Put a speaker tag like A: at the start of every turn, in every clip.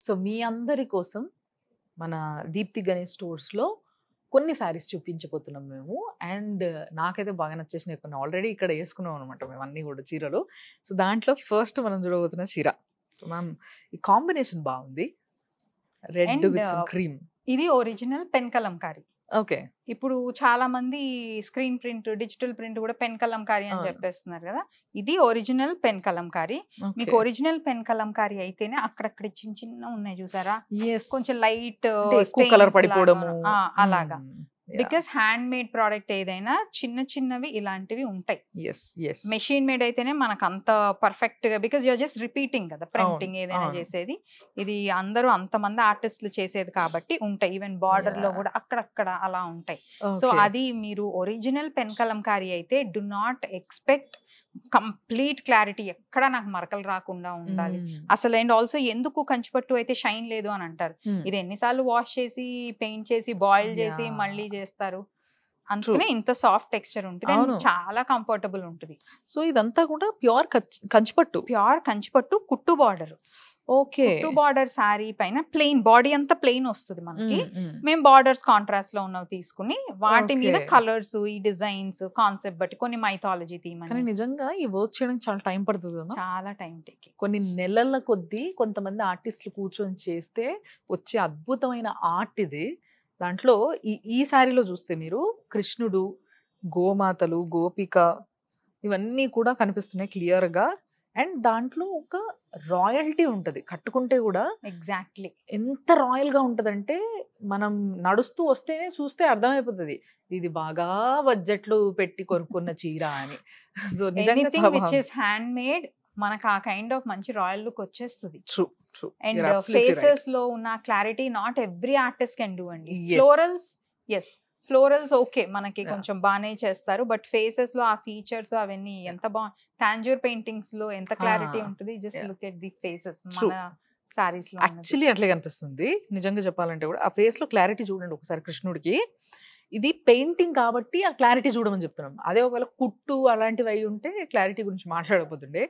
A: So మీ అందరి కోసం మన దీప్తి గణేష్ స్టోర్స్లో కొన్ని శారీస్ చూపించబోతున్నాం మేము. అండ్ నాకైతే బాగా నచ్చేసినాయి కొన్ని. ఆల్రెడీ ఇక్కడ వేసుకున్నాం అనమాట మేము అన్నీ కూడా చీరలు. సో దాంట్లో ఫస్ట్ మనం చూడబోతున్న చీర మ్యామ్, ఈ కాంబినేషన్ బాగుంది, రెడ్ విత్ క్రీమ్.
B: ఇది ఒరిజినల్ పెన్ కలంకారీ.
A: ఓకే,
B: ఇప్పుడు చాలా మంది స్క్రీన్ ప్రింట్, డిజిటల్ ప్రింట్ కూడా పెన్ కలంకారీ అని చెప్పేస్తున్నారు కదా. ఇది ఒరిజినల్ పెన్ కలంకారీ. మీకు ఒరిజినల్ పెన్ కలంకారీ అయితేనే అక్కడక్కడ చిన్న చిన్న ఉన్నాయి చూసారా, కొంచెం లైట్
A: కలర్ పడిపోవడము
B: అలాగా. బికాస్ హ్యాండ్ మేడ్ ప్రోడక్ట్ ఏదైనా చిన్న చిన్నవి ఇలాంటివి ఉంటాయి. మెషిన్ మేడ్ అయితేనే మనకు అంత పర్ఫెక్ట్ గా, బికాస్ యూఆర్ జస్ట్ రిపీటింగ్ కదా ప్రింటింగ్ ఏదైనా చేసేది. ఇది అందరూ అంతమంది ఆర్టిస్టులు చేసేది కాబట్టి ఉంటాయి. ఈవెన్ బార్డర్ లో కూడా అక్కడక్కడ అలా ఉంటాయి. సో అది మీరు ఒరిజినల్ పెన్ కలంకారీ అయితే do not expect complete clarity, ఎక్కడ నాకు మరకలు రాకుండా ఉండాలి అసలు. అండ్ ఆల్సో ఎందుకు కంచిపట్టు అయితే షైన్ లేదు అని అంటారు. ఇది ఎన్నిసార్లు వాష్ చేసి పెయింట్ చేసి బాయిల్ చేసి మళ్ళీ చేస్తారు, అందుకనే ఇంత సాఫ్ట్ టెక్స్చర్ ఉంటుంది అండ్ చాలా కంఫర్టబుల్ ఉంటుంది.
A: సో ఇదంతా కూడా ప్యూర్ కంచిపట్టు
B: కుట్టు బార్డర్. ఓకే, కుట్టు బార్డర్ శారీ పైన ప్లెయిన్ బాడీ అంతా ప్లెయిన్ వస్తుంది మనకి. మేము బార్డర్స్ కాంట్రాస్ట్ లో ఉన్నవి తీసుకుని వాటి మీద కలర్స్, ఈ డిజైన్స్ కాన్సెప్ట్ బట్టి కొన్ని మైథాలజీ థీమ్.
A: కానీ నిజంగా ఈ వర్క్ చేయడానికి చాలా టైం పడుతుంది,
B: చాలా టైం టేకింగ్.
A: కొన్ని నెలల కొద్దీ కొంతమంది ఆర్టిస్టులు కూర్చొని చేస్తే వచ్చే అద్భుతమైన ఆర్ట్ ఇది. దాంట్లో ఈ శారీలో చూస్తే మీరు కృష్ణుడు, గోమాతలు, గోపిక ఇవన్నీ కూడా కనిపిస్తున్నాయి క్లియర్ గా. అండ్ దాంట్లో ఒక రాయల్టీ ఉంటది కట్టుకుంటే కూడా.
B: ఎగ్జాక్ట్లీ,
A: ఎంత రాయల్ గా ఉంటదంటే మనం నడుస్తూ వస్తేనే చూస్తే అర్థమైపోతుంది ఇది బాగా బడ్జెట్లు పెట్టి కొనుక్కున్న చీర అని. సో నిజంగా
B: విచ్ ఇస్ హ్యాండ్ మేడ్ మనకు ఆ కైండ్ ఆఫ్ మంచి రాయల్ లుక్ వచ్చేస్తుంది.
A: ట్రూ.
B: అండ్ ఫేసెస్ లో ఉన్న clarity not every artist can do అండి. ఫ్లోరల్స్, ఫ్లోరల్స్ ఓకే మనకి కొంచెం బాగానే చేస్తారు, బట్ ఫేసెస్ లో ఆ ఫీచర్స్ అవన్నీ ఎంత టాంజూర్ పెయింటింగ్స్ లో ఎంత క్లారిటీ ఉంటుంది. Just look at the faces మన సారీస్ లో.
A: యాక్చువల్లీ అట్లే కనిపిస్తుంది నిజంగా చెప్పాలంటే కూడా. ఆ ఫేస్ లో క్లారిటీ చూడండి ఒకసారి కృష్ణుడికి. ఇది పెయింటింగ్ కాబట్టి ఆ క్లారిటీ చూడమని చెప్తున్నాం. అదే ఒకవేళ కుట్టు అలాంటివి అయి ఉంటే క్లారిటీ గురించి మాట్లాడకపోతుండే.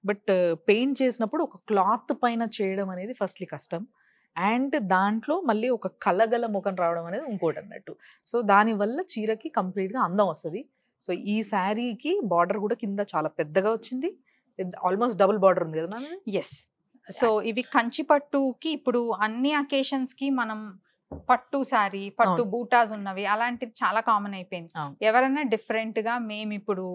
A: బట్ పెయింట్ చేసినప్పుడు ఒక క్లాత్ పైన చేయడం అనేది ఫస్ట్లీ కష్టం, అండ్ దాంట్లో మళ్ళీ ఒక కలగల ముఖం రావడం అనేది ఇంకోటి అన్నట్టు. సో దానివల్ల చీరకి కంప్లీట్గా అందం వస్తుంది. సో ఈ శారీకి బార్డర్ కూడా కింద చాలా పెద్దగా వచ్చింది, ఆల్మోస్ట్ డబుల్ బార్డర్ ఉంది కదా మ్యామ్.
B: ఎస్. సో ఇవి కంచిపట్టుకి ఇప్పుడు అన్ని అకేషన్స్ కి మనం పట్టు శారీ, పట్టు బూటాస్ ఉన్నవి అలాంటిది చాలా కామన్ అయిపోయింది. ఎవరైనా డిఫరెంట్ గా, మేము ఇప్పుడు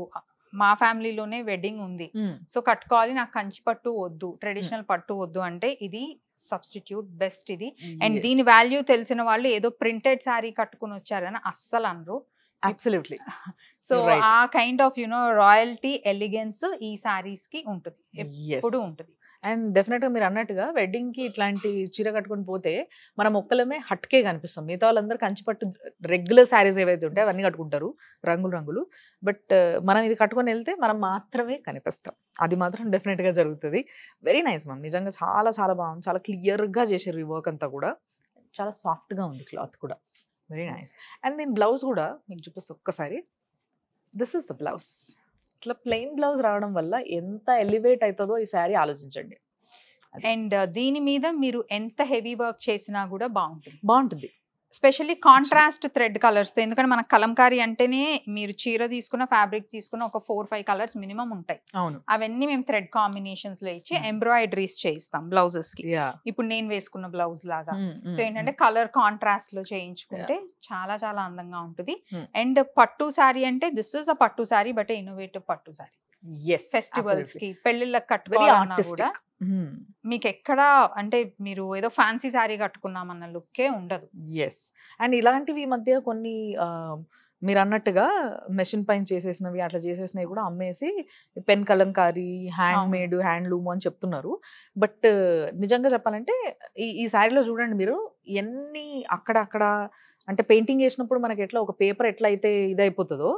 B: మా ఫ్యామిలీలోనే వెడ్డింగ్ ఉంది, సో కట్టుకోవాలి, నాకు కంచిపట్టు వద్దు, ట్రెడిషనల్ పట్టు వద్దు అంటే ఇది సబ్స్టిట్యూట్ బెస్ట్ ఇది. అండ్ దీని వాల్యూ తెలిసిన వాళ్ళు ఏదో ప్రింటెడ్ శారీ కట్టుకుని వచ్చారని అస్సలు అనరు.
A: అబ్సల్యూట్లీ.
B: సో ఆ కైండ్ ఆఫ్ రాయల్టీ, ఎలిగెన్స్ ఈ శారీస్ కి ఉంటుంది, ఎప్పుడు ఉంటుంది.
A: అండ్ డెఫినెట్గా మీరు అన్నట్టుగా వెడ్డింగ్కి ఇట్లాంటి చీర కట్టుకొని పోతే మనం ఒక్కలమే హట్కే కనిపిస్తాం. మిగతా వాళ్ళందరూ కంచిపట్టు రెగ్యులర్ శారీస్ ఏవైతే ఉంటాయో అవన్నీ కట్టుకుంటారు రంగులు. బట్ మనం ఇది కట్టుకొని వెళ్తే మనం మాత్రమే కనిపిస్తాం. అది మాత్రం డెఫినెట్గా జరుగుతుంది. వెరీ నైస్ మ్యామ్, నిజంగా చాలా చాలా బాగుంది. చాలా క్లియర్గా చేసారు ఈ వర్క్ అంతా కూడా. చాలా సాఫ్ట్గా ఉంది క్లాత్ కూడా, వెరీ నైస్. అండ్ దీని బ్లౌజ్ కూడా మీకు చూపిస్తే ఒక్కసారి. This is the blouse. ఇట్లా ప్లెయిన్ బ్లౌజ్ రావడం వల్ల ఎంత ఎలివేట్ అవుతుందో ఈ శారీ ఆలోచించండి.
B: అండ్ దీని మీద మీరు ఎంత హెవీ వర్క్ చేసినా కూడా
A: బాగుంటుంది.
B: Specially contrast thread colours. ఎందుకంటే మన కలంకారీ అంటేనే మీరు చీర తీసుకున్న, ఫ్యాబ్రిక్ తీసుకున్న ఒక 4-5 కలర్స్ మినిమం ఉంటాయి.
A: అవును,
B: అవన్నీ మేము థ్రెడ్ కాంబినేషన్స్ లో ఇచ్చి ఎంబ్రాయిడరీస్ చేయిస్తాం బ్లౌజెస్ కి. ఇప్పుడు నేను వేసుకున్న బ్లౌజ్ లాగా. సో ఏంటంటే కలర్ కాంట్రాస్ట్ లో చేయించుకుంటే చాలా చాలా అందంగా ఉంటుంది. అండ్ పట్టు శారీ అంటే దిస్ ఇస్ అ పట్టు శారీ, బట్ ఇన్నోవేటివ్ పట్టు శారీ. ఫెస్టివల్స్ కి, పెళ్లిళ్ళకి కట్టుకోవాలన్నా కూడా మీకు ఎక్కడ అంటే మీరు ఏదో ఫ్యాన్సీ శారీ కట్టుకున్నామన్న లుక్కే ఉండదు.
A: ఎస్. అండ్ ఇలాంటివి ఈ మధ్య కొన్ని మీరు అన్నట్టుగా మెషిన్ పైన చేసేసినవి అట్లా చేసేసినవి కూడా అమ్మేసి pen Kalamkari, hand made, handloom అని చెప్తున్నారు. బట్ నిజంగా చెప్పాలంటే ఈ శారీలో చూడండి మీరు ఎన్ని అక్కడక్కడ అంటే పెయింటింగ్ చేసినప్పుడు మనకి ఎట్లా ఒక పేపర్ ఎట్లా అయితే ఇదైపోతుందో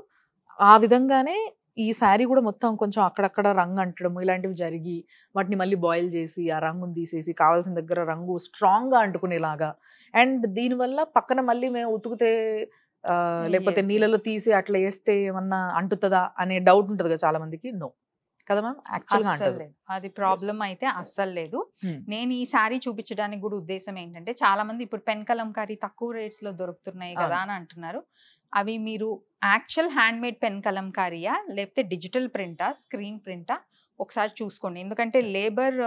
A: ఆ విధంగానే ఈ శారీ కూడా మొత్తం కొంచెం అక్కడక్కడ రంగు అంటడం ఇలాంటివి జరిగి వాటిని మళ్ళీ బాయిల్ చేసి ఆ రంగుని తీసేసి కావాల్సిన దగ్గర రంగు స్ట్రాంగ్గా అంటుకునేలాగా. అండ్ దీనివల్ల పక్కన మళ్ళీ మేము ఉతుకుతే లేకపోతే నీళ్ళలో తీసి అట్లా వేస్తే ఏమన్నా అంటుతుందా అనే డౌట్ ఉంటుంది కదా చాలా మందికి. నో, కదా మ్యామ్? యాక్చువల్‌గా
B: అస్సలు
A: అంటారు.
B: లేదు. అది ప్రాబ్లమ్ అయితే అస్సలు లేదు. నేను ఈ సారీ చూపించడానికి కూడా ఉద్దేశం ఏంటంటే, చాలా మంది ఇప్పుడు పెన్ కలంకారీ తక్కువ రేట్స్ లో దొరుకుతున్నాయి కదా అని అంటున్నారు. అవి మీరు యాక్చువల్ హ్యాండ్ మేడ్ పెన్ కలంకారీయా లేకపోతే డిజిటల్ ప్రింటా, స్క్రీన్ ప్రింటా ఒకసారి చూసుకోండి. ఎందుకంటే లేబర్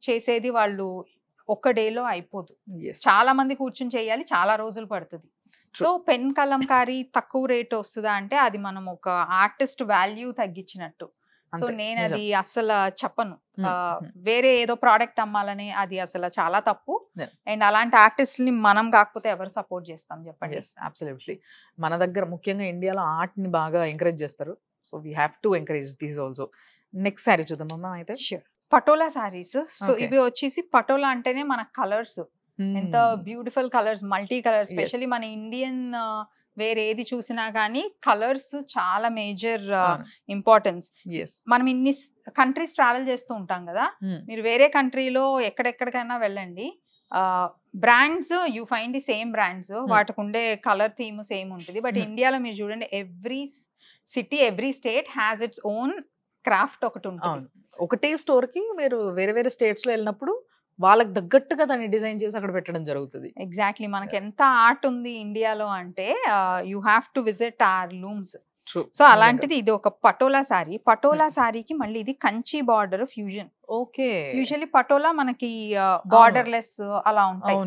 B: చేసేది వాళ్ళు ఒక్క డేలో అయిపోదు. చాలా మంది కూర్చుని చేయాలి, చాలా రోజులు పడుతుంది. సో పెన్ కలంకారీ తక్కువ రేట్ వస్తుందా అంటే అది మనం ఒక ఆర్టిస్ట్ వాల్యూ తగ్గించినట్టు. సో నేను అది అసలు చెప్పను. వేరే ఏదో ప్రోడక్ట్ అమ్మాలని అది అసలు చాలా తప్పు. అండ్ అలాంటి ఆర్టిస్ట్ ని మనం కాకపోతే ఎవరు సపోర్ట్ చేస్తాం చెప్పండి?
A: అబ్సల్యూట్లీ. మన దగ్గర ముఖ్యంగా ఇండియాలో ఆర్ట్ ని బాగా ఎంకరేజ్ చేస్తారు. So we have to encourage these also. Next sorry చూద్దాం అమ్మా అయితే.
B: పటోలా సారీస్. సో ఇవి వచ్చేసి పటోలా అంటేనే మన కలర్స్ ఎంత beautiful colours, multi colours. Specially మన ఇండియన్ వేరే ఏది చూసినా కానీ కలర్స్ చాలా మేజర్ ఇంపార్టెన్స్. మనం ఇన్ని కంట్రీస్ ట్రావెల్ చేస్తూ ఉంటాం కదా, మీరు వేరే కంట్రీలో ఎక్కడెక్కడికైనా వెళ్ళండి, brands you find the same brands, వాటికి ఉండే కలర్ థీమ్ సేమ్ ఉంటుంది. బట్ ఇండియాలో మీరు చూడండి, every city, every state has its own craft ఒకటి ఉంటుంది.
A: ఒకటే స్టోర్ కి మీరు వేరే వేరే స్టేట్స్ లో వెళ్ళినప్పుడు వాళ్ళకి తగ్గట్టుగా దాన్ని డిజైన్ చేసి అక్కడ పెట్టడం జరుగుతుంది.
B: ఎగ్జాక్ట్లీ. మనకి ఎంత ఆర్ట్ ఉంది ఇండియాలో అంటే you have to visit are looms. So అలాంటిది ఇది ఒక పటోలా సారీ. పటోలా సారీకి మళ్ళీ ఇది Kanchi border fusion.
A: Okay.
B: Usually patola మనకి బార్డర్ లెస్ అలా ఉంటాయి,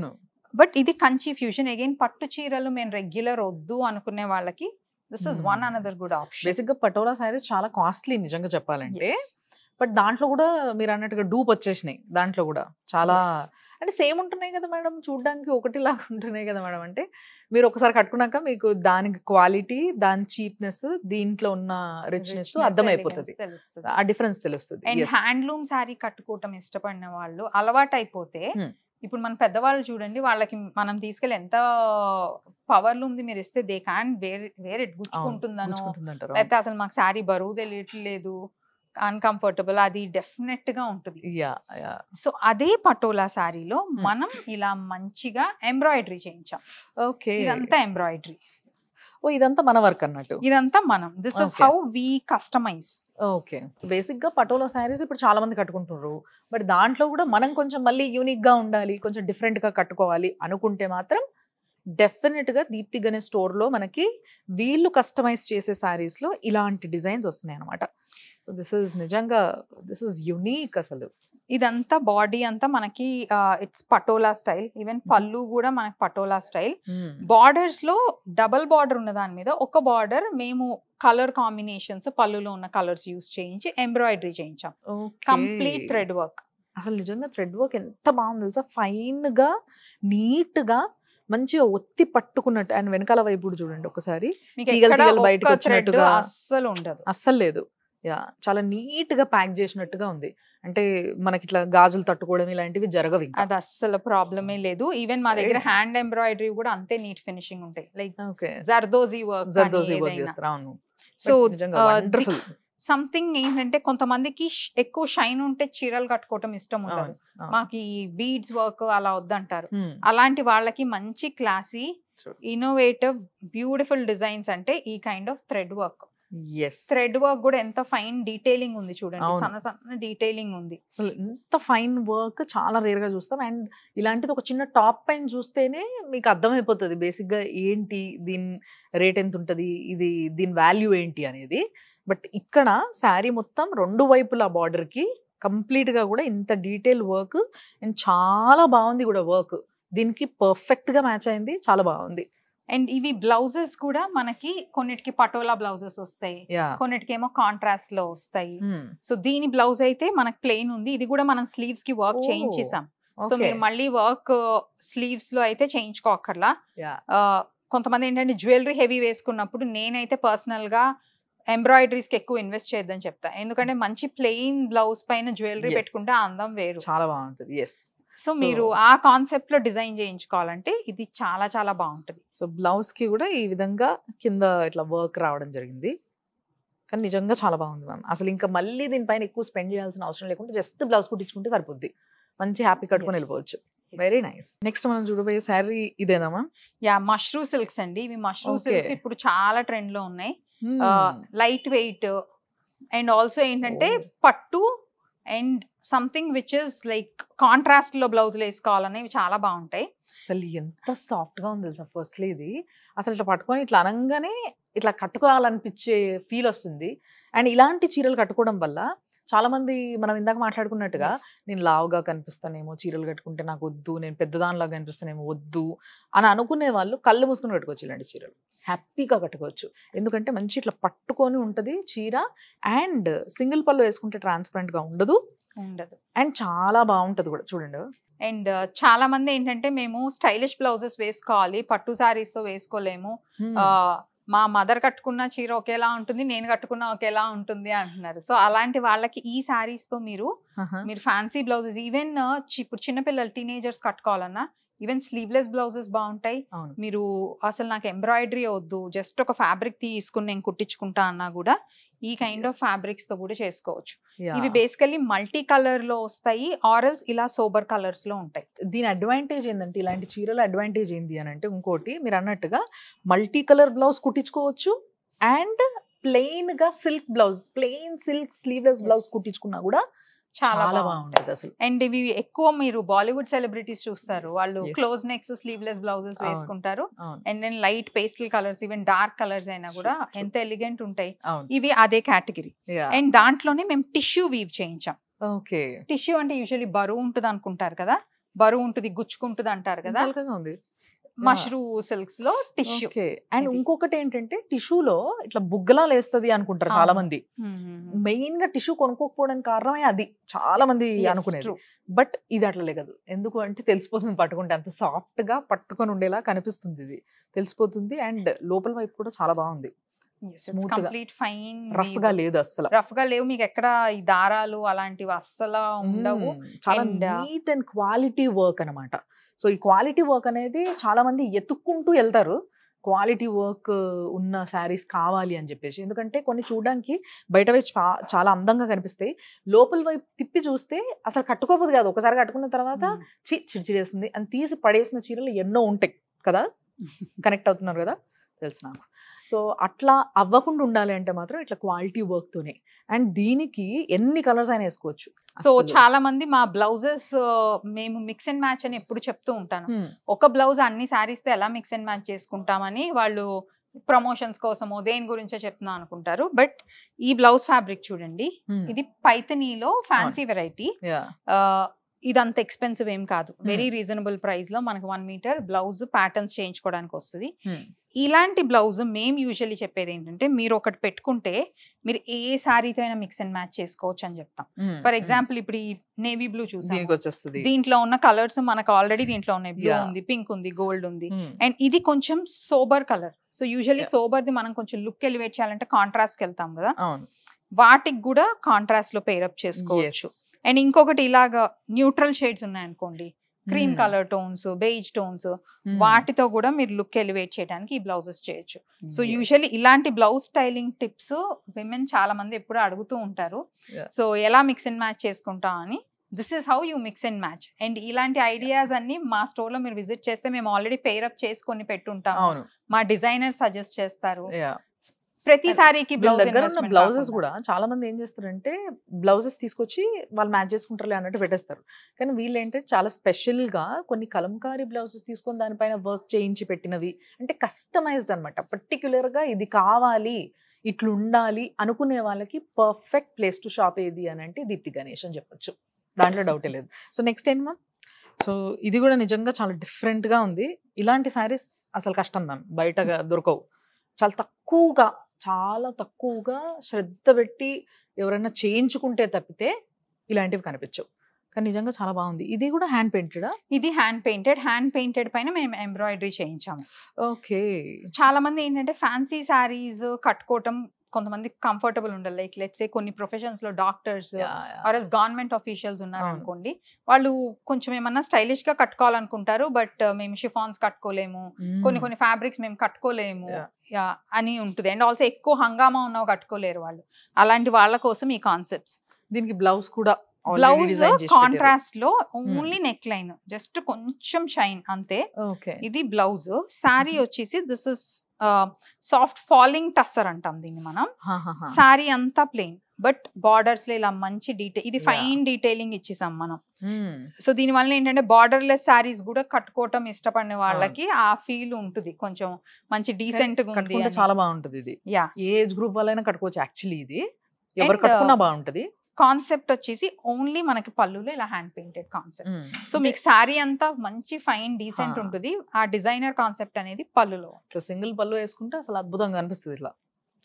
B: బట్ ఇది కంచి ఫ్యూజన్. అగైన్ పట్టు చీరలు మేము రెగ్యులర్ వద్దు అనుకునే వాళ్ళకి this is one another good option.
A: Basic గా పటోలా సారీస్ చాలా కాస్ట్లీ నిజంగా చెప్పాలంటే. బట్ దాంట్లో కూడా మీరు అన్నట్టుగా డూప్ వచ్చేసినాయి. దాంట్లో కూడా చాలా అంటే సేమ్ ఉంటున్నాయి కదా మేడం, చూడడానికి ఒకటిలాగా ఉంటున్నాయి కదా మేడం. అంటే మీరు ఒకసారి కట్టుకున్నాక మీకు దానికి క్వాలిటీ, దాని చీప్నెస్, దీంట్లో ఉన్న రిచ్నెస్ అర్థమైపోతుంది, ఆ డిఫరెన్స్ తెలుస్తుంది.
B: అండ్ హ్యాండ్లూమ్ సారీ కట్టుకోవటం ఇష్టపడిన వాళ్ళు అలవాటు అయిపోతే, ఇప్పుడు మన పెద్దవాళ్ళు చూడండి, వాళ్ళకి మనం తీసుకెళ్ళి ఎంత పవర్ లూమ్ది మీరు ఇస్తే దే క్యాన్ వేర్ ఇట్, గుచ్చుకుంటుందనో లేకపోతే అసలు మాకు సారీ బరువు తెలియట్లేదు, అన్కంఫర్టబుల్, అది డెఫినెట్ గా ఉంటుంది. సో అదే పటోలా సారీలో మనం ఇలా మంచిగా ఎంబ్రాయిడరీ చేయించాం.
A: ఓకే.
B: ఇదంతా ఎంబ్రాయిడరీ.
A: ఓ ఇదంతా మన వర్క్ అన్నట్టు.
B: ఇదంతా మనం, this is how we customize.
A: Okay. Basic గా పటోలా సారీస్ ఇప్పుడు చాలా మంది కట్టుకుంటున్నారు. బట్ దాంట్లో కూడా మనం కొంచెం మళ్ళీ యూనిక్ గా ఉండాలి, కొంచెం డిఫరెంట్ గా కట్టుకోవాలి అనుకుంటే మాత్రం డెఫినెట్ గా దీప్తి గణేష్ స్టోర్ లో మనకి వీళ్ళు కస్టమైజ్ చేసే సారీస్ లో ఇలాంటి డిజైన్స్ వస్తున్నాయి అనమాట. సో దిస్ ఇస్ నిజంగా దిస్ ఇస్ యూనిక్. అసలు
B: ఇదంతా బాడీ అంతా మనకి ఇట్స్ పటోలా స్టైల్. ఈవెన్ పళ్ళు కూడా మనకి పటోలా స్టైల్. బార్డర్స్ లో డబల్ బార్డర్ ఉన్న దాని మీద ఒక బార్డర్ మేము కలర్ కాంబినేషన్స్, పళ్ళులో ఉన్న కలర్స్ యూస్ చేయించి ఎంబ్రాయిడరీ చేయించాం. Complete thread work.
A: అసలు నిజంగా థ్రెడ్ వర్క్ ఎంత బాగుంది తెలుసా, ఫైన్ గా నీట్ గా మంచిగా ఒత్తి పట్టుకున్నట్టు. అండ్ వెనకాల వైపు చూడండి ఒకసారి, బయటకు వచ్చినట్టుగా
B: అస్సలు ఉండదు,
A: అస్సలు లేదు. చాలా నీట్ గా ప్యాక్ చేసినట్టుగా ఉంది. అంటే మనకి ఇట్లా గాజులు తట్టుకోవడం ఇలాంటివి జరగవు,
B: అది అస్సలు ప్రాబ్లమే లేదు. ఈవెన్ మా దగ్గర హ్యాండ్ ఎంబ్రాయిడరీ కూడా అంతే నీట్ ఫినిషింగ్ ఉంటాయి. లైక్ జర్దోజీ వర్క్
A: చేస్తారు.
B: సో సంథింగ్ ఏంటంటే, కొంతమందికి ఎక్కువ షైన్ ఉంటే చీరలు కట్టుకోవటం ఇష్టం ఉండదు, మాకు ఈ బీడ్స్ వర్క్ అలా వద్దంటారు. అలాంటి వాళ్ళకి మంచి క్లాసీ, ఇన్నోవేటివ్, బ్యూటిఫుల్ డిజైన్స్ అంటే ఈ kind of thread work. Thread work కూడా ఎంత ఫైన్ డీటెయిలింగ్ ఉంది చూడండి, సన్న సన్న డీటెయిలింగ్ ఉంది.
A: అసలు ఎంత ఫైన్ వర్క్ చాలా రేర్ గా చూస్తాం. అండ్ ఇలాంటిది ఒక చిన్న టాప్ పైన చూస్తేనే మీకు అర్థమైపోతుంది బేసిక్ గా ఏంటి, దీని రేట్ ఎంత ఉంటది, ఇది దీని వాల్యూ ఏంటి అనేది. బట్ ఇక్కడ శారీ మొత్తం రెండు వైపులా బార్డర్ కి కంప్లీట్ గా కూడా ఇంత డీటెయిల్ వర్క్, అండ్ చాలా బాగుంది కూడా వర్క్. దీనికి పర్ఫెక్ట్ గా మ్యాచ్ అయింది, చాలా బాగుంది.
B: అండ్ ఇవి బ్లౌజెస్ కూడా మనకి కొన్నిటికి పటోలా బ్లౌజెస్ వస్తాయి, కొన్నిటికి ఏమో కాంట్రాస్ట్ లో వస్తాయి. సో దీని బ్లౌజ్ అయితే మనకి ప్లెయిన్ ఉంది. ఇది కూడా మనం స్లీవ్స్ కి వర్క్ చేయించేసాం. సో మీరు మళ్ళీ వర్క్ స్లీవ్స్ లో అయితే చేయించుకోకర్లా. కొంతమంది ఏంటంటే జ్యువెలరీ హెవీ వేసుకున్నప్పుడు నేనైతే పర్సనల్ గా ఎంబ్రాయిడరీస్ కి ఎక్కువ ఇన్వెస్ట్ చేయొద్దని చెప్తా. ఎందుకంటే మంచి ప్లెయిన్ బ్లౌజ్ పైన జ్యువెలరీ పెట్టుకుంటే ఆ అందం వేరు,
A: చాలా బాగుంటుంది.
B: సో మీరు ఆ కాన్సెప్ట్ లో డిజైన్ చేయించుకోవాలంటే ఇది చాలా చాలా బాగుంటుంది.
A: సో బ్లౌజ్ కి కూడా ఈ విధంగా కింద ఇట్లా వర్క్ రావడం జరిగింది, కానీ నిజంగా చాలా బాగుంది మ్యామ్. అసలు ఇంకా మళ్ళీ దీనిపైన ఎక్కువ స్పెండ్ చేయాల్సిన అవసరం లేకుండా జస్ట్ బ్లౌజ్ కుట్టించుకుంటే సరిపోద్ది, మంచి హ్యాపీ కట్టుకొని వెళ్ళిపోవచ్చు. Very nice. నెక్స్ట్ మనం చూడబోయే శారీ ఇదేనా మ్యామ్?
B: మష్రూ సిల్క్స్ అండి. ఇవి మష్రూ సిల్క్స్ ఇప్పుడు చాలా ట్రెండ్ లో ఉన్నాయి. లైట్ వెయిట్, అండ్ ఆల్సో ఏంటంటే పట్టు and something which is like contrast లో బ్లౌజులు వేసుకోవాలనేవి చాలా బాగుంటాయి.
A: అసలు ఎంత సాఫ్ట్ గా ఉంది సార్ ఫస్ట్లీ ఇది. అసలు ఇట్లా పట్టుకొని ఇట్లా అనగానే ఇట్లా కట్టుకోవాలనిపించే ఫీల్ వస్తుంది. అండ్ ఇలాంటి చీరలు కట్టుకోవడం వల్ల చాలా మంది మనం ఇందాక మాట్లాడుకున్నట్టుగా నేను లావుగా కనిపిస్తానేమో చీరలు కట్టుకుంటే నాకు వద్దు, నేను పెద్దదానిలాగా కనిపిస్తానేమో వద్దు అని అనుకునే వాళ్ళు కళ్ళు మూసుకొని కట్టుకోవచ్చు ఇలాంటి చీరలు, హ్యాపీగా కట్టుకోవచ్చు. ఎందుకంటే మంచి ఇట్లా పట్టుకొని ఉంటుంది చీర, అండ్ సింగిల్ పళ్ళు వేసుకుంటే ట్రాన్స్పరెంట్ గా ఉండదు అండ్ చాలా బాగుంటది కూడా చూడండి.
B: అండ్ చాలా మంది ఏంటంటే మేము స్టైలిష్ బ్లౌజెస్ వేసుకోవాలి, పట్టు సారీస్ తో వేసుకోలేము, మా మదర్ కట్టుకున్న చీర ఒకేలా ఉంటుంది, నేను కట్టుకున్న ఒకేలా ఉంటుంది అంటున్నారు. సో అలాంటి వాళ్ళకి ఈ సారీస్ తో మీరు ఫ్యాన్సీ బ్లౌజెస్ ఈవెన్ ఇప్పుడు చిన్నపిల్లలు టీనేజర్స్ కట్టుకోవాలన్నా ఈవెన్ స్లీవ్లెస్ బ్లౌజెస్ బాగుంటాయి. మీరు అసలు నాకు ఎంబ్రాయిడరీ వద్దు, జస్ట్ ఒక ఫ్యాబ్రిక్ తీసుకుని నేను కుట్టించుకుంటా అన్నా కూడా ఈ కైండ్ ఆఫ్ ఫ్యాబ్రిక్స్ తో కూడా చేసుకోవచ్చు. ఇవి బేసికల్లీ మల్టీ కలర్ లో వస్తాయి, ఆరల్స్ ఇలా సోబర్ కలర్స్ లో ఉంటాయి.
A: దీని అడ్వాంటేజ్ ఏంటంటే ఇలాంటి చీరల అడ్వాంటేజ్ ఏంటి అని అంటే, ఇంకోటి మీరు అన్నట్టుగా మల్టీ కలర్ బ్లౌజ్ కుట్టించుకోవచ్చు అండ్ ప్లెయిన్ గా silk blouse, plain silk sleeveless blouse కుట్టించుకున్నా కూడా చాలా బాగుంటది అసలు.
B: అండ్ ఇవి ఎక్కువ మీరు బాలీవుడ్ సెలబ్రిటీస్ చూస్తారు, వాళ్ళు క్లోజ్ నెక్స్ స్లీవ్లెస్ బ్లౌజెస్ వేసుకుంటారు. And then light pastel colours, even dark colours అయినా కూడా ఎంత ఎలిగెంట్ ఉంటాయి. ఇవి అదే కేటగిరీ. అండ్ దాంట్లోనే మేము టిష్యూ వీవ్ చేయించాం.
A: ఓకే,
B: టిష్యూ అంటే యూజువల్లీ బరువు ఉంటుంది అనుకుంటారు కదా, బరువు ఉంటుంది గుచ్చుకుంటుంది అంటారు కదా, మష్రూ సిల్క్స్ లో టిష్యూ.
A: అండ్ ఇంకొకటి ఏంటంటే టిష్యూలో ఇట్లా బుగ్గలా లేస్తుంది అనుకుంటారు చాలా మంది. మెయిన్ గా టిష్యూ కొనుక్కోకపోవడానికి కారణమే అది చాలా మంది అనుకునేది. బట్ ఇది అట్లా లేదు. ఎందుకు అంటే తెలిసిపోతుంది పట్టుకుంటే, అంత సాఫ్ట్ గా పట్టుకొని ఉండేలా కనిపిస్తుంది, ఇది తెలిసిపోతుంది. అండ్ లోపల వైపు కూడా చాలా బాగుంది,
B: కంప్లీట్ ఫైన్,
A: రఫ్ గా లేదు, అస్సలు
B: రఫ్ గా లేవు. మీకు ఎక్కడ ఈ దారాలు అలాంటివి అస్సలు ఉండవు.
A: చాలా నీట్ అండ్ క్వాలిటీ వర్క్ అనమాట. సో ఈ క్వాలిటీ వర్క్ అనేది చాలా మంది ఎత్తుక్కుంటూ వెళ్తారు, క్వాలిటీ వర్క్ ఉన్న శారీస్ కావాలి అని చెప్పేసి. ఎందుకంటే కొన్ని చూడడానికి బయట వైపు చాలా అందంగా కనిపిస్తాయి, లోపల వైపు తిప్పి చూస్తే అసలు కట్టుకోపోదు కాదు. ఒకసారి కట్టుకున్న తర్వాత చిడిచిడేస్తుంది అని తీసి పడేసిన చీరలు ఎన్నో ఉంటాయి కదా, కనెక్ట్ అవుతున్నారు కదా, తెలుసు నాకు. సో అట్లా అవ్వకుండా ఉండాలి అంటే మాత్రం ఇట్లా క్వాలిటీ వర్క్ తోనే. అండ్ దీనికి ఎన్ని కలర్స్ అయినా వేసుకోవచ్చు.
B: సో చాలా మంది మా బ్లౌజెస్ మేము మిక్స్ అండ్ మ్యాచ్ అని ఎప్పుడు చెప్తూ ఉంటాను. ఒక బ్లౌజ్ అన్ని శారీస్ తో ఎలా మిక్స్ అండ్ మ్యాచ్ చేసుకుంటామని వాళ్ళు ప్రమోషన్స్ కోసమో దేని గురించో చెప్తున్నా అనుకుంటారు. బట్ ఈ బ్లౌజ్ ఫ్యాబ్రిక్ చూడండి, ఇది పైథనీలో ఫ్యాన్సీ వెరైటీ. ఇదంత ఎక్స్పెన్సివ్ ఏం కాదు, వెరీ రీజనబుల్ ప్రైస్ లో మనకు 1 మీటర్ బ్లౌజ్ ప్యాటర్న్స్ చేయించుకోవడానికి వస్తుంది. ఇలాంటి బ్లౌజ్ మేము యూజువల్లీ చెప్పేది ఏంటంటే, మీరు ఒకటి పెట్టుకుంటే మీరు ఏ సారీతో అయినా మిక్స్ అండ్ మ్యాచ్ చేసుకోవచ్చు అని చెప్తాం. ఫర్ ఎగ్జాంపుల్ ఇప్పుడు ఈ నేవీ బ్లూ చూసాం, దీంట్లో ఉన్న కలర్స్ మనకు ఆల్రెడీ దీంట్లో ఉన్నాయి, బ్లూ ఉంది, పింక్ ఉంది, గోల్డ్ ఉంది. అండ్ ఇది కొంచెం sober colour. So usually sober the మనం కొంచెం లుక్ ఎలివేట్ చేయాలంటే కాంట్రాస్ట్ కి వెళ్తాం కదా, వాటికి కూడా కాంట్రాస్ట్ లో పేరప్ చేసుకోవచ్చు. అండ్ ఇంకొకటి ఇలాగా న్యూట్రల్ షేడ్స్ ఉన్నాయనుకోండి, cream colour tones, beige tones, వాటితో కూడా మీరు లుక్ ఎలివేట్ చేయడానికి ఈ బ్లౌజెస్ చేయొచ్చు. సో యూజువల్లీ ఇలాంటి బ్లౌజ్ స్టైలింగ్ టిప్స్ విమెన్ చాలా మంది ఎప్పుడు అడుగుతూ ఉంటారు. సో ఎలా మిక్స్ అండ్ మ్యాచ్ చేసుకుంటాం అని, this is how you mix and match. And ఇలాంటి ఐడియాస్ అన్ని మా స్టోర్ లో మీరు విజిట్ చేస్తే మేము ఆల్రెడీ పేరప్ చేసుకొని పెట్టుంటాం, మా డిజైనర్ సజెస్ట్ చేస్తారు. ప్రతిసారికి
A: బ్లౌజెస్ కూడా చాలా మంది ఏం చేస్తారంటే బ్లౌజెస్ తీసుకొచ్చి వాళ్ళు మ్యాచ్ చేసుకుంటారులే అన్నట్టు పెట్టేస్తారు. కానీ వీళ్ళు ఏంటంటే చాలా స్పెషల్ గా కొన్ని కలంకారీ బ్లౌజెస్ తీసుకొని దానిపైన వర్క్ చేయించి పెట్టినవి, అంటే కస్టమైజ్డ్ అనమాట. పర్టిక్యులర్ గా ఇది కావాలి, ఇట్లు ఉండాలి అనుకునే వాళ్ళకి పర్ఫెక్ట్ ప్లేస్ టు షాప్ ఏది అని అంటే దీప్తి గణేష్ అని చెప్పొచ్చు, దాంట్లో డౌటే లేదు. సో నెక్స్ట్ ఏంటి మ్యామ్? సో ఇది కూడా నిజంగా చాలా డిఫరెంట్ గా ఉంది. ఇలాంటి శారీస్ అసలు కష్టం మ్యామ్, బయట దొరకవు. చాలా తక్కువగా శ్రద్ధ పెట్టి ఎవరైనా చేయించుకుంటే తప్పితే ఇలాంటివి కనిపించవు. కానీ నిజంగా చాలా బాగుంది. ఇది కూడా హ్యాండ్ పెయింటెడా?
B: ఇది హ్యాండ్ పెయింటెడ్ పైన మేము ఎంబ్రాయిడరీ చేయించాము.
A: ఓకే.
B: చాలా మంది ఏంటంటే ఫ్యాన్సీ శారీస్ కట్టుకోవటం కొంతమంది కంఫర్టబుల్ ఉండాలి. లైక్ లెట్స్ సే కొన్ని ప్రొఫెషన్స్ లో doctors or else government officials ఉన్నారు అనుకోండి, వాళ్ళు కొంచెం ఏమన్నా స్టైలిష్ గా కట్టుకోవాలనుకుంటారు, బట్ మేము షిఫాన్స్ కట్టుకోలేము, కొన్ని ఫ్యాబ్రిక్స్ మేము కట్టుకోలేము అని ఉంటుంది. అండ్ ఆల్సో ఎక్కువ హంగామా ఉన్నవి కట్టుకోలేరు వాళ్ళు. అలాంటి వాళ్ళ కోసం ఈ కాన్సెప్ట్స్.
A: దీనికి బ్లౌజ్ కూడా
B: బ్లౌజ్ కాంట్రాస్ట్ లో ఓన్లీ నెక్ లైన్, జస్ట్ కొంచెం షైన్ అంతే. ఇది బ్లౌజ్. శారీ వచ్చేసి this is soft falling tussar అంటాం దీన్ని మనం. శారీ అంతా ప్లెయిన్, బట్ బార్డర్స్ లో ఇలా మంచి డీటెయిల్, ఇది ఫైన్ డీటెయిలింగ్ ఇచ్చేసాం మనం. సో దీని వల్ల ఏంటంటే బార్డర్లెస్ సారీస్ కూడా కట్టుకోవటం ఇష్టపడిన వాళ్ళకి ఆ ఫీల్ ఉంటుంది, కొంచెం మంచి డీసెంట్ గా ఉంది,
A: చాలా బాగుంటుంది ఇది.
B: యా,
A: ఏజ్ గ్రూప్ వాళ్ళైనా కట్టుకోవచ్చు యాక్చువల్లీ, ఇది ఎవరు కట్టుకున్నా బాగుంటది.
B: కాన్సెప్ట్ వచ్చేసి ఓన్లీ మనకి పళ్ళులో ఇలా హ్యాండ్ పెయింటెడ్ కాన్సెప్ట్. సో మీకు సారీ అంతా మంచి ఫైన్ డీసెంట్ ఉంటుంది, ఆ డిజైనర్ కాన్సెప్ట్ అనేది పళ్ళులో.
A: సింగిల్ పళ్ళు వేసుకుంటే అసలు అద్భుతంగా అనిపిస్తుంది ఇట్లా,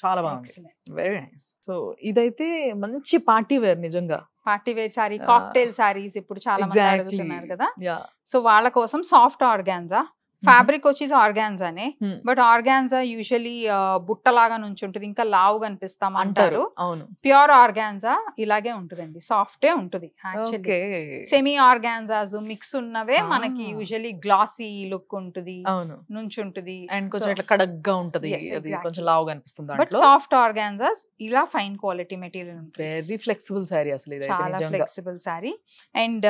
A: చాలా బాగుంది, వెరీ నైస్. సో ఇదైతే మంచి పార్టీ వేర్, నిజంగా
B: party wear saree, cocktail sarees ఇప్పుడు చాలా మంది అడుగుతున్నారు కదా, సో వాళ్ళ కోసం సాఫ్ట్ ఆర్గాన్జా. ఫ్యాబ్రిక్ వచ్చేసి ఆర్గాన్జానే, బట్ ఆర్గాన్జా యూజువలీ బుట్టలాగా నుంచి ఉంటుంది, ఇంకా లావు కనిపిస్తాం అంటారు. ప్యూర్ ఆర్గాన్జా ఇలాగే ఉంటుందండి, సాఫ్టే ఉంటుంది యాక్చువల్లీ. సెమీ ఆర్గాన్జాస్ మిక్స్ ఉన్నవే మనకి యూజువల్లీ గ్లాసీ లుక్ ఉంటుంది, నుంచి ఉంటుంది,
A: కడగ్గా ఉంటది, కొంచెం లావుగా అనిపిస్తుంది.
B: బట్ సాఫ్ట్ ఆర్గాన్జాస్ ఇలా ఫైన్ క్వాలిటీ మెటీరియల్ ఉంటుంది,
A: వెరీ ఫ్లెక్సిబుల్ సారీ, అసలు
B: చాలా ఫ్లెక్సిబుల్ సారీ. అండ్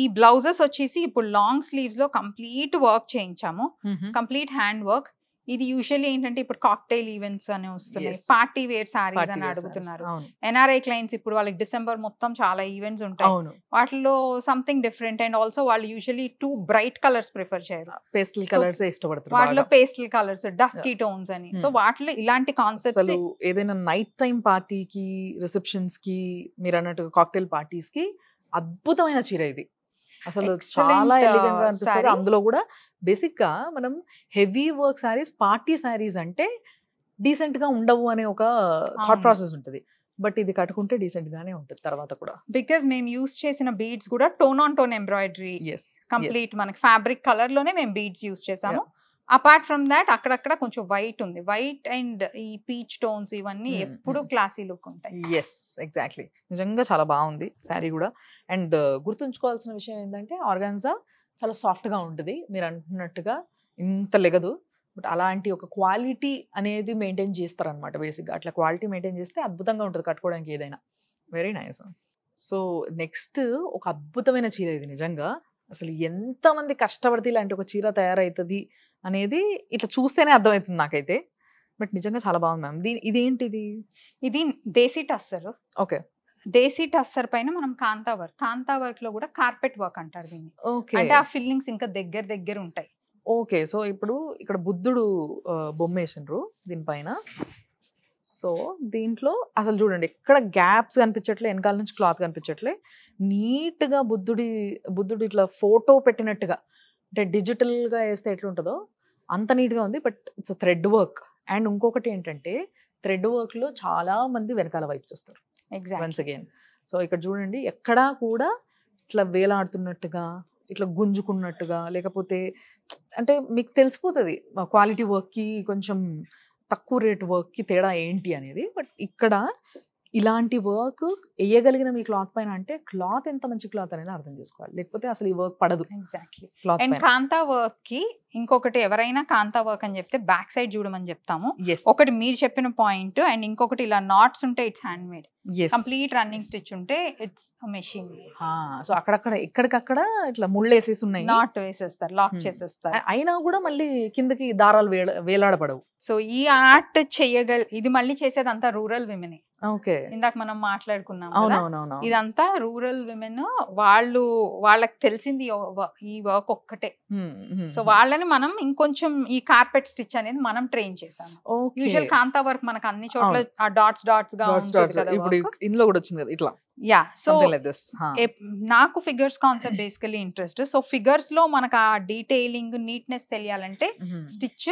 B: ఈ బ్లౌజెస్ వచ్చేసి ఇప్పుడు లాంగ్ స్లీవ్స్ లో కంప్లీట్ వర్క్ చేయించాము, కంప్లీట్ హ్యాండ్ వర్క్. ఇది యూజువల్లీ ఏంటంటే ఇప్పుడు కాక్టైల్ ఈవెంట్స్ అని వస్తున్నాయి, పార్టీ వేర్ సారీస్ అని అడుగుతున్నారు ఎన్ఆర్ఐ క్లయింట్స్. ఇప్పుడు వాళ్ళకి డిసెంబర్ మొత్తం చాలా ఈవెంట్స్ ఉంటాయి, వాటిలో సంథింగ్ డిఫరెంట్. అండ్ ఆల్సో వాళ్ళు usually two bright colours prefer చేయరు,
A: పేస్టల్ కలర్స్ ఇష్టపడతారు,
B: వాటిలో పేస్టల్ కలర్స్, డస్కీ టోన్స్ అని. సో వాటిలో ఇలాంటి కాన్సెప్ట్స్,
A: ఏదైనా నైట్ టైం పార్టీకి, రిసెప్షన్స్ కి, మీరు అన్నట్టు కాక్టైల్ పార్టీస్ కి అద్భుతమైన చీర ఇది, అసలు చాలా ఎలిగెంట్ గా అనిపిస్తుంది. అందులో కూడా బేసిక్ గా మనం heavy work saris, party saris అంటే డీసెంట్ గా ఉండవు అనే ఒక థాట్ ప్రాసెస్ ఉంటుంది, బట్ ఇది కట్టుకుంటే డీసెంట్ గానే ఉంటుంది తర్వాత కూడా.
B: బికాస్ మేము యూస్ చేసిన బీడ్స్ కూడా tone on tone embroidery, complete మనకి ఫ్యాబ్రిక్ కలర్ లోనే మేము బీడ్స్ యూస్ చేసాము. అపార్ట్ ఫ్రమ్ దాట్ అక్కడక్కడ కొంచెం వైట్ ఉంది, వైట్ అండ్ ఈ పీచ్ టోన్స్ ఇవన్నీ ఎప్పుడు క్లాసీ లుక్ ఉంటాయి.
A: ఎస్, ఎగ్జాక్ట్లీ, నిజంగా చాలా బాగుంది శారీ కూడా. అండ్ గుర్తుంచుకోవాల్సిన విషయం ఏంటంటే ఆర్గాన్జా చాలా సాఫ్ట్ గా ఉంటుంది, మీరు అంటున్నట్టుగా ఇంత లెగదు, బట్ అలాంటి ఒక క్వాలిటీ అనేది మెయింటైన్ చేస్తారనమాట. బేసిక్గా అట్లా క్వాలిటీ మెయింటైన్ చేస్తే అద్భుతంగా ఉంటుంది కట్టుకోవడానికి ఏదైనా. Very nice. సో నెక్స్ట్ ఒక అద్భుతమైన చీర ఇది, నిజంగా అసలు ఎంతమంది కష్టపడితే ఇలాంటి ఒక చీర తయారవుతుంది అనేది ఇట్లా చూస్తేనే అర్థమవుతుంది నాకైతే, బట్ నిజంగా చాలా బాగుంది మ్యామ్. ఇదేంటిది?
B: ఇది దేశీ టస్సర్.
A: ఓకే,
B: దేశీ టస్సర్ పైన మనం కాంతా వర్క్ లో కూడా కార్పెట్ వర్క్ అంటారు దీన్ని. అంటే ఆ ఫిల్లింగ్స్ ఇంకా దగ్గర ఉంటాయి.
A: ఓకే, సో ఇప్పుడు ఇక్కడ బుద్ధుడు బొమ్మేసినారు దీనిపైన. సో దీంట్లో అసలు చూడండి ఎక్కడ గ్యాప్స్ కనిపించట్లే, వెనకాల నుంచి క్లాత్ కనిపించట్లే, నీట్గా బుద్ధుడు ఇట్లా ఫోటో పెట్టినట్టుగా, అంటే డిజిటల్గా వేస్తే ఎట్లుంటుందో అంత నీట్గా ఉంది. But it's thread work. And ఇంకొకటి ఏంటంటే థ్రెడ్ వర్క్లో చాలా మంది వెనకాల వైపు చూస్తారు. వన్స్ అగైన్, సో ఇక్కడ చూడండి ఎక్కడా కూడా ఇట్లా వేలాడుతున్నట్టుగా, ఇట్లా గుంజుకున్నట్టుగా, లేకపోతే అంటే మీకు తెలిసిపోతుంది క్వాలిటీ వర్క్కి కొంచెం తక్కువ రేట్ వర్క్కి తేడా ఏంటి అనేది. బట్ ఇక్కడ ఇలాంటి వర్క్ వేయగలిగిన మీ క్లాత్ పైన అంటే క్లాత్ ఎంత మంచి క్లాత్ అనేది అర్థం చేసుకోవాలి, లేకపోతే అసలు ఈ వర్క్ పడదు.
B: ఎగ్జాక్ట్లీ. అండ్ కాంతా వర్క్ కి ఇంకొకటి, ఎవరైనా కాంతా వర్క్ అని చెప్తే బ్యాక్ సైడ్ చూడమని చెప్తాము. ఒకటి మీరు చెప్పిన పాయింట్, అండ్ ఇంకొకటి ఇలా నాట్స్ ఉంటే it's hand made, complete running stitch ఉంటే ఇట్స్ మెషిన్.
A: సో అక్కడక్కడ ఎక్కడికక్కడ ఇట్లా ముళ్ళు వేసేసి ఉన్నాయి,
B: నాట్ వేసేస్తారు, లాక్ చేసేస్తారు.
A: అయినా కూడా మళ్ళీ కిందకి దారాలు వేలాడబడవు.
B: సో ఈ ఆర్ట్ ఇది మళ్ళీ చేసేది అంతా రూరల్ విమెన్.
A: ఓకే,
B: ఇందాక మనం మాట్లాడుకున్నాం ఇదంతా రూరల్ విమెన్, వాళ్ళకి తెలిసింది ఈ వర్క్ ఒక్కటే. సో వాళ్ళని మనం ఇంకొంచెం ఈ కార్పెట్ స్టిచ్ అనేది మనం ట్రైన్ చేసాము. యూజువల్ కాంతా వర్క్ మనకు అన్ని చోట్ల ఆ డాట్స్ గా
A: ఇప్పుడు ఇందులో కూడా వచ్చింది కదా ఇట్లా.
B: యా, సో నాకు figures concept basically interest. So figures లో మనకు ఆ డీటెయిలింగ్, నీట్నెస్ తెలియాలంటే స్టిచ్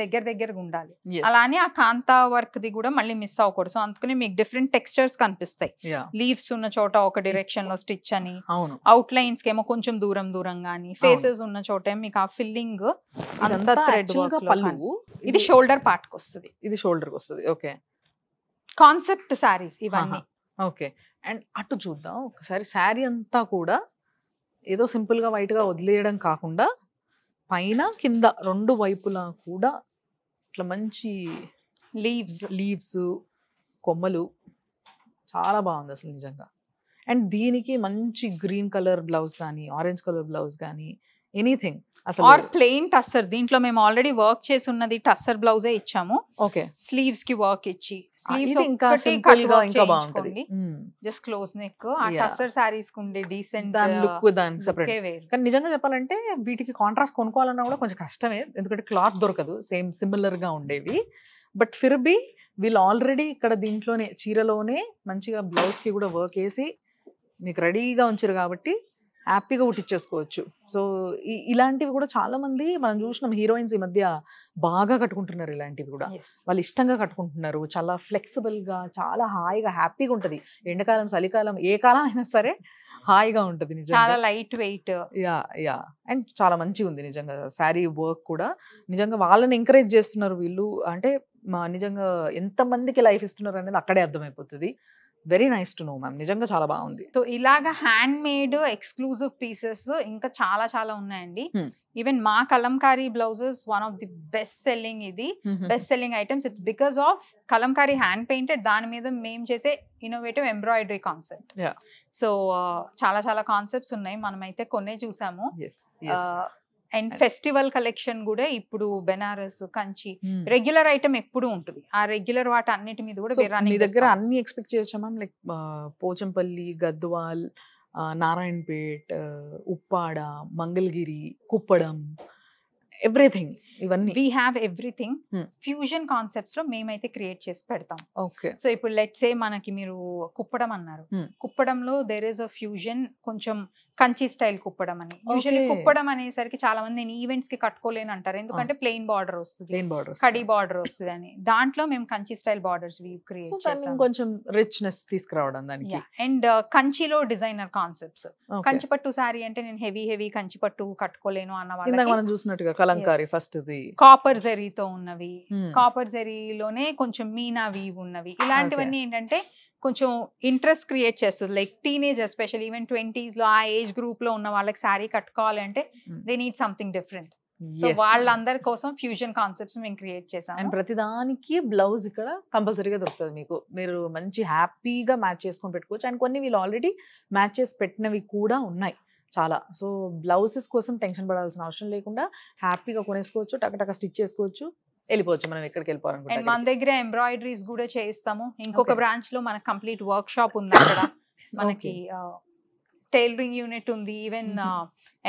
B: దగ్గరగా ఉండాలి. అలానే ఆ కాంతా వర్క్ ది కూడా మళ్ళీ మిస్ అవ్వకూడదు. సో అందుకని మీకు డిఫరెంట్ టెక్స్చర్స్ కనిపిస్తాయి. లీవ్స్ ఉన్న చోట ఒక డైరెక్షన్ లో స్టిచ్ అని, అవుట్ లైన్స్ కి ఏమో కొంచెం దూరంగా అని, ఫేసెస్ ఉన్న చోట మీకు ఆ ఫిల్లింగ్ అంతా థ్రెడ్ వర్క్. ఇది షోల్డర్ పార్ట్ కి వస్తుంది,
A: ఇది షోల్డర్ కి వస్తుంది. ఓకే,
B: కాన్సెప్ట్ సారీస్ ఇవన్నీ.
A: ఓకే, అండ్ అటు చూద్దాం ఒకసారి. శారీ అంతా కూడా ఏదో సింపుల్గా వైట్గా వదిలేయడం కాకుండా పైన కింద రెండు వైపులా కూడా ఇట్లా మంచి లీవ్స్ కొమ్మలు, చాలా బాగుంది అసలు నిజంగా. అండ్ దీనికి మంచి గ్రీన్ కలర్ బ్లౌజ్ కానీ, ఆరెంజ్ కలర్ బ్లౌజ్ కానీ ఎనీథింగ్ అసలు.
B: ఆర్ ప్లెయిన్ టస్సర్, దీంట్లో మేము ఆల్రెడీ వర్క్ చేసి ఉన్నది టస్సర్ బ్లౌజే ఇచ్చాము.
A: ఓకే,
B: స్లీవ్స్ కి వర్క్ ఇచ్చి స్లీవ్స్
A: ఇంకా సింపుల్ గా ఇంకా బాగుంటది.
B: Just close neck. ఆ టస్సర్ సారీస్ కు ఉండే డీసెంట్
A: దాని లుక్ దాని సెపరేట్. కానీ నిజంగా చెప్పాలంటే వీటికి కాంట్రాస్ట్ కొనుక్కోవాలన్నా కూడా కొంచెం కష్టమే, ఎందుకంటే క్లాత్ దొరకదు సేమ్ సిమిలర్ గా ఉండేవి. బట్ ఫిర్ బి వీళ్ళు ఆల్రెడీ ఇక్కడ దీంట్లోనే చీరలోనే మంచిగా బ్లౌజ్ కి కూడా వర్క్ వేసి మీకు రెడీగా ఉంచారు కాబట్టి హ్యాపీగా కుట్టించేసుకోవచ్చు. సో ఇలాంటివి కూడా చాలా మంది మనం చూసినాం, హీరోయిన్స్ ఈ మధ్య బాగా కట్టుకుంటున్నారు ఇలాంటివి కూడా. వాళ్ళు ఇష్టంగా కట్టుకుంటున్నారు, చాలా ఫ్లెక్సిబుల్ గా, చాలా హాయిగా హ్యాపీగా ఉంటది. ఎండాకాలం, చలికాలం, ఏ కాలం అయినా సరే హాయిగా ఉంటది నిజంగా.
B: చాలా లైట్ వెయిట్.
A: యా అండ్ చాలా మంచిగా ఉంది నిజంగా. శారీ వర్క్ కూడా నిజంగా వాళ్ళని ఎంకరేజ్ చేస్తున్నారు వీళ్ళు. అంటే నిజంగా ఎంత మందికి లైఫ్ ఇస్తున్నారు అనేది అక్కడే అర్థమైపోతుంది. Very nice to know ma'am, నిజంగా చాలా బాగుంది.
B: సో ఇలాగా హ్యాండ్ మేడ్ ఎక్స్క్లూజివ్ పీసెస్ ఇంకా చాలా చాలా ఉన్నాయండి. ఈవెన్ మా Kalamkari blouses one of the best selling, ఇది best selling items. Its because of Kalamkari hand painted, దాని మీద మేము చేసే ఇన్నోవేటివ్ ఎంబ్రాయిడరీ కాన్సెప్ట్. సో చాలా చాలా కాన్సెప్ట్స్ ఉన్నాయి, మనమైతే కొన్నే చూసాము. అండ్ ఫెస్టివల్ కలెక్షన్ కూడా ఇప్పుడు బెనారస్, కంచి రెగ్యులర్ ఐటమ్ ఎప్పుడు ఉంటుంది. ఆ రెగ్యులర్ వాటి అన్నిటి మీద కూడా
A: మీ దగ్గర అన్ని ఎక్స్పెక్ట్ చేయొచ్చా ma'am? Like Pochampally, Gadwal, Narayanpet, Uppada, Mangalagiri, Kuppadam, everything, ఇవన్నీ
B: we have everything. Fusion concepts లో మేమైతే క్రియేట్ చేసి పెడతాం.
A: ఓకే, సో
B: ఇప్పుడు లెట్స్ సే మనకి మీరు కుప్పడం అన్నారు, కుప్పడంలో దేర్ ఇస్ అ ఫ్యూజన్, కొంచెం కంచి స్టైల్ కుప్పడం అని. యూజువల్లీ కుప్పడం అనేసరికి చాలా మంది నేను ఈవెంట్స్ కి కట్టుకోలేను అంటారు, ఎందుకంటే ప్లెయిన్ బార్డర్ వస్తుంది, కడి బార్డర్ వస్తుంది అని. దాంట్లో మేము కంచి స్టైల్ బార్డర్స్ క్రియేట్ చేసాం,
A: కొంచెం రిచ్నెస్ తీసుకురావడం దానికి.
B: అండ్ కంచిలో డిజైనర్ కాన్సెప్ట్స్. కంచి పట్టు సారీ అంటే నేను హెవీ కంచి పట్టు కట్టుకోలేను అన్న వాళ్ళకి
A: మనం చూసినట్టుగా కలంకారీ ఫస్ట్
B: కాపర్ జరీతో ఉన్నవి, కాపర్ జరీలోనే కొంచెం మీనా వీవ్ ఉన్నవి, ఇలాంటివన్నీ ఏంటంటే కొంచెం ఇంట్రెస్ట్ క్రియేట్ చేస్తుంది. Like teenage especially even 20s లో ఆ ఏజ్ గ్రూప్ లో ఉన్న వాళ్ళకి శారీ కట్టుకోవాలంటే they need something different. So వాళ్ళందరి కోసం ఫ్యూజన్ కాన్సెప్ట్స్ మేము క్రియేట్ చేసాం.
A: అండ్ ప్రతిదానికి బ్లౌజ్ ఇక్కడ కంపల్సరీగా దొరుకుతుంది మీకు, మీరు మంచి హ్యాపీగా మ్యాచ్ చేసుకొని పెట్టుకోవచ్చు. అండ్ కొన్ని వీళ్ళు ఆల్రెడీ మ్యాచ్ చేసి పెట్టినవి కూడా ఉన్నాయి చాలా. సో బ్లౌజెస్ కోసం టెన్షన్ పడాల్సిన అవసరం లేకుండా హ్యాపీగా కొనేసుకోవచ్చు, టక స్టిచ్ చేసుకోవచ్చు, వెళ్ళిపోవచ్చు మనం ఎక్కడికి వెళ్ళిపోవాలనుకుంటే.
B: అండ్ మన దగ్గర ఎంబ్రాయిడరీస్ కూడా చేస్తాము. ఇంకొక బ్రాంచ్ లో మనకి కంప్లీట్ వర్క్ షాప్ ఉంది అక్కడ. మనకి టైలరింగ్ యూనిట్ ఉంది, ఈవెన్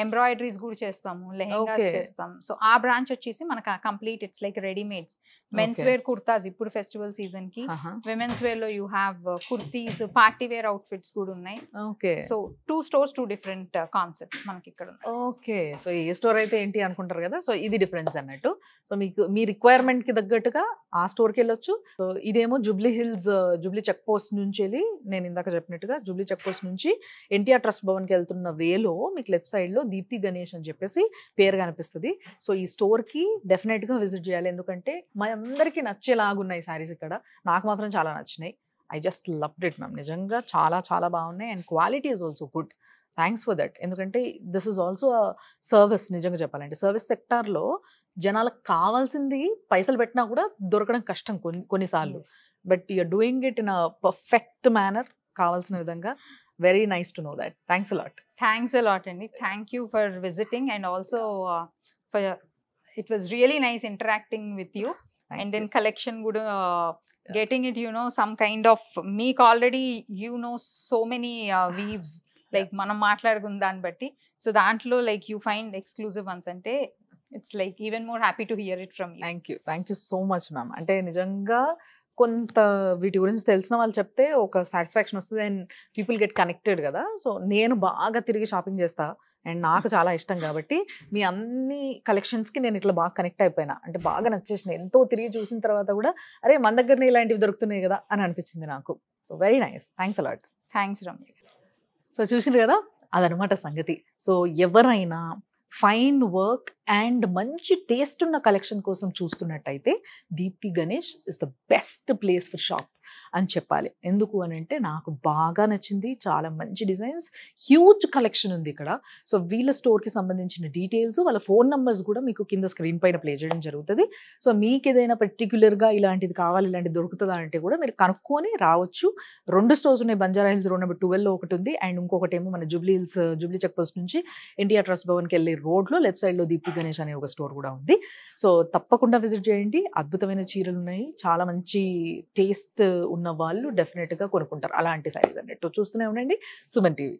B: ఎంబ్రాయిడరీస్ కూడా చేస్తాము, లెహెంగాస్ చేస్తాం. సో ఆ బ్రాంచ్ వచ్చేసి మనకి complete it's like readymades, men's wear kurtas ఇప్పుడు ఫెస్టివల్ సీజన్ కి, విమెన్స్ వేర్ లో you have kurtis, party wear outfits కూడా ఉన్నాయి. సో 2 stores 2 different కాన్సెప్ట్స్ మనకి ఇక్కడ ఉన్నాయి.
A: ఓకే, సో ఏ స్టోర్ అయితే ఏంటి అనుకుంటారు కదా, సో ఇది డిఫరెన్స్ అన్నట్టు. సో మీకు మీ రిక్వైర్మెంట్ కి తగ్గట్టుగా ఆ స్టోర్కి వెళ్ళొచ్చు. సో ఇదేమో జూబ్లీ హిల్స్, జూబ్లీ చెక్ పోస్ట్ నుంచి వెళ్ళి, నేను ఇందాక చెప్పినట్టుగా జూబ్లీ చెక్ పోస్ట్ నుంచి ఎన్టీఆర్ ట్రస్ట్ భవన్కి వెళ్తున్న వేలో మీకు లెఫ్ట్ సైడ్ లో దీప్తి గణేష్ అని చెప్పేసి పేరు కనిపిస్తుంది. సో ఈ స్టోర్ కి డెఫినెట్ గా విజిట్ చేయాలి, ఎందుకంటే మా అందరికి నచ్చేలాగున్నాయి సారీస్ ఇక్కడ. నాకు మాత్రం చాలా నచ్చినాయి. I just loved it ma'am, నిజంగా చాలా చాలా బాగున్నాయి. And quality is also good. Thanks for that, ఎందుకంటే దిస్ ఈజ్ ఆల్సో సర్వీస్. నిజంగా చెప్పాలంటే సర్వీస్ సెక్టార్లో జనాలకు కావాల్సింది పైసలు పెట్టినా కూడా దొరకడం కష్టం కొన్నిసార్లు. But you're doing it in a perfect manner, కావాల్సిన విధంగా. Very nice to know that. Thanks a lot.
B: Thanks a lot, Andy. Thank you for visiting, and also for it was really nice interacting with you. And then collection would getting it, some kind of meek already, so many weaves like manam maatladukunna dan batti. So dantlo like you find exclusive ones ante it's like even more happy to hear it from you.
A: Thank you so much ma'am. Ante nijanga కొంత వీటి గురించి తెలిసిన వాళ్ళు చెప్తే ఒక satisfaction వస్తుంది and people get connected కదా. So నేను బాగా తిరిగి షాపింగ్ చేస్తా అండ్ నాకు చాలా ఇష్టం కాబట్టి మీ అన్ని కలెక్షన్స్కి నేను ఇట్లా బాగా కనెక్ట్ అయిపోయినా, అంటే బాగా నచ్చేసినాయి. ఎంతో తిరిగి చూసిన తర్వాత కూడా అరే మన దగ్గరనే ఇలాంటివి దొరుకుతున్నాయి కదా అని అనిపించింది నాకు. So very nice, thanks a lot.
B: Thanks Ramya.
A: So చూసింది కదా, అదనమాట సంగతి. సో ఎవరైనా ఫైన్ వర్క్ అండ్ మంచి టేస్ట్ ఉన్న కలెక్షన్ కోసం చూస్తున్నట్టయితే Deepthi Ganesh is the best place for shop అని చెప్పాలి. ఎందుకు అని అంటే నాకు బాగా నచ్చింది, చాలా మంచి డిజైన్స్, హ్యూజ్ కలెక్షన్ ఉంది ఇక్కడ. సో వీళ్ళ స్టోర్కి సంబంధించిన డీటెయిల్స్, వాళ్ళ ఫోన్ నెంబర్స్ కూడా మీకు కింద స్క్రీన్ పైన ప్లే చేయడం జరుగుతుంది. సో మీకు ఏదైనా పర్టిక్యులర్గా ఇలాంటిది కావాలి, ఇలాంటిది దొరుకుతుందా అంటే కూడా మీరు కనుక్కొని రావచ్చు. 2 స్టోర్స్ ఉన్నాయి, బంజారా హిల్స్ రోడ్ నెంబర్ 12లో ఒకటి ఉంది, అండ్ ఇంకొకటి ఏమో మన జూబ్లీ చెక్ పోస్ట్ నుంచి ఎన్టీఆర్ ట్రస్ట్ భవన్కి వెళ్ళే రోడ్లో లెఫ్ట్ సైడ్లో దీప్తి గణేష్ అనే ఒక స్టోర్ కూడా ఉంది. సో తప్పకుండా విజిట్ చేయండి. అద్భుతమైన చీరలు ఉన్నాయి, చాలా మంచి టేస్ట్ ఉన్న వాళ్ళు డెఫినెట్గా కొనుక్కుంటారు అలాంటి సైజ్ అన్నట్టు. చూస్తూనే ఉండండి సుమన్ టీవీ.